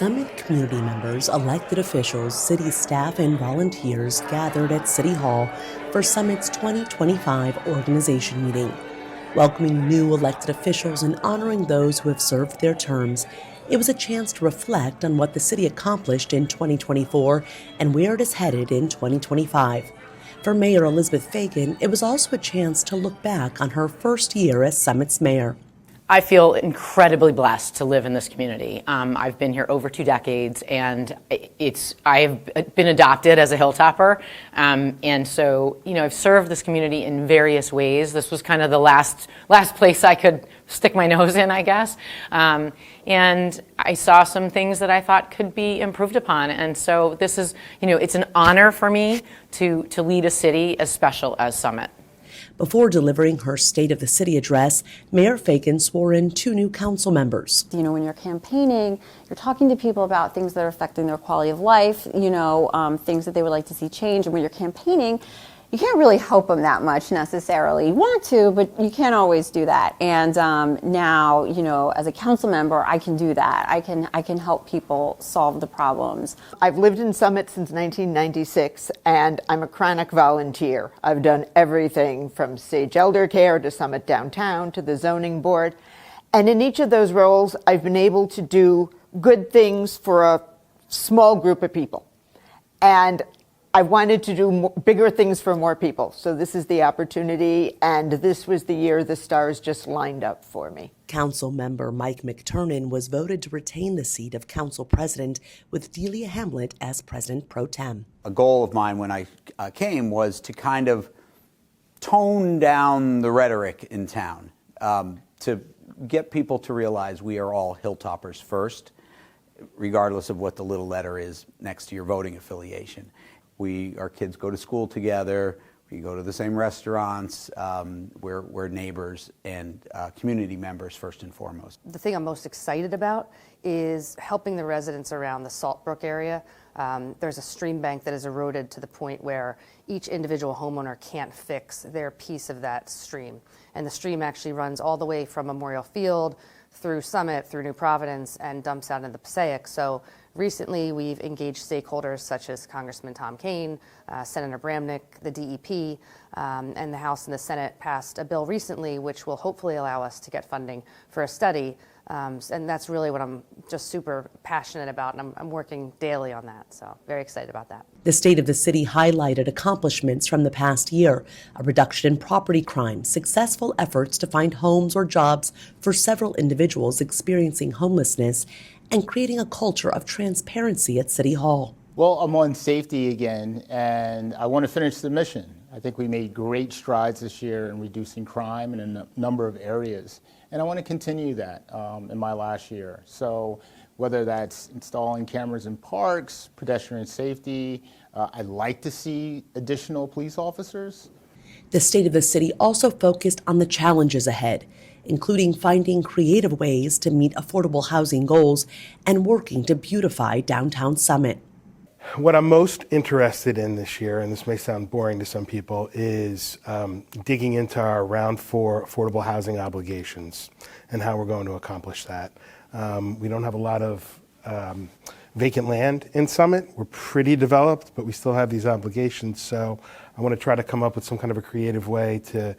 Summit community members, elected officials, city staff, and volunteers gathered at City Hall for Summit's 2025 organization meeting. Welcoming new elected officials and honoring those who have served their terms, it was a chance to reflect on what the city accomplished in 2024 and where it is headed in 2025. For Mayor Elizabeth Fagan, it was also a chance to look back on her first year as Summit's mayor. I feel incredibly blessed to live in this community. I've been here over 2 decades, and I've been adopted as a Hilltopper, and so I've served this community in various ways. This was kind of the last place I could stick my nose in, I guess, and I saw some things that I thought could be improved upon. And so this is, it's an honor for me to lead a city as special as Summit. Before delivering her State of the City address, Mayor Fagan swore in 2 new council members. When you're campaigning, you're talking to people about things that are affecting their quality of life, things that they would like to see change. And when you're campaigning, you can't really help them that much necessarily. You want to, but you can't always do that. And now, as a council member, I can do that. I can help people solve the problems. I've lived in Summit since 1996, and I'm a chronic volunteer. I've done everything from Sage Elder Care to Summit Downtown to the Zoning Board. And in each of those roles, I've been able to do good things for a small group of people. And I wanted to do bigger things for more people. So this is the opportunity, and this was the year the stars just lined up for me. Council member Mike McTurnan was voted to retain the seat of council president with Delia Hamlet as president pro tem. A goal of mine when I came was to kind of tone down the rhetoric in town, to get people to realize we are all Hilltoppers first, regardless of what the little letter is next to your voting affiliation. Our kids go to school together, we go to the same restaurants, we're neighbors and community members first and foremost. The thing I'm most excited about is helping the residents around the Saltbrook area. There's a stream bank that has eroded to the point where each individual homeowner can't fix their piece of that stream. And the stream actually runs all the way from Memorial Field through Summit, through New Providence, and dumps out into the Passaic. So recently, we've engaged stakeholders such as Congressman Tom Kean, Senator Bramnick, the DEP, and the House and the Senate passed a bill recently which will hopefully allow us to get funding for a study. And that's really what I'm just super passionate about, and I'm working daily on that, so very excited about that. The State of the City highlighted accomplishments from the past year, a reduction in property crime, successful efforts to find homes or jobs for several individuals experiencing homelessness, and creating a culture of transparency at City Hall. Well, I'm on safety again, and I want to finish the mission. I think we made great strides this year in reducing crime in a number of areas, and I want to continue that in my last year. So whether that's installing cameras in parks, pedestrian safety, I'd like to see additional police officers. The State of the City also focused on the challenges ahead, including finding creative ways to meet affordable housing goals and working to beautify downtown Summit. What I'm most interested in this year, and this may sound boring to some people, is digging into our Round 4 affordable housing obligations and how we're going to accomplish that. We don't have a lot of vacant land in Summit. We're pretty developed, but we still have these obligations. So I want to try to come up with some kind of a creative way to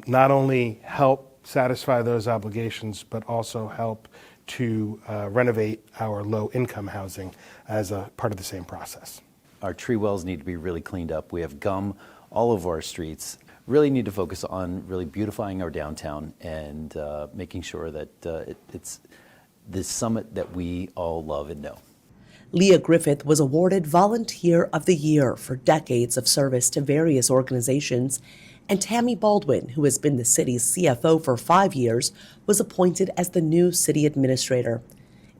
not only help satisfy those obligations, but also help to renovate our low-income housing as a part of the same process. Our tree wells need to be really cleaned up. We have gum all over our streets. Really need to focus on really beautifying our downtown and making sure that it's the Summit that we all love and know. Leah Griffith was awarded Volunteer of the Year for decades of service to various organizations, and Tammy Baldwin, who has been the city's CFO for 5 years, was appointed as the new city administrator.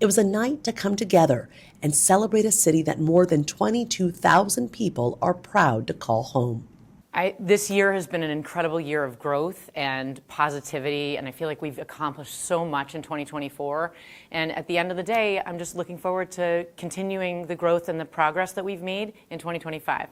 It was a night to come together and celebrate a city that more than 22,000 people are proud to call home. This year has been an incredible year of growth and positivity, and I feel like we've accomplished so much in 2024. And at the end of the day, I'm just looking forward to continuing the growth and the progress that we've made in 2025.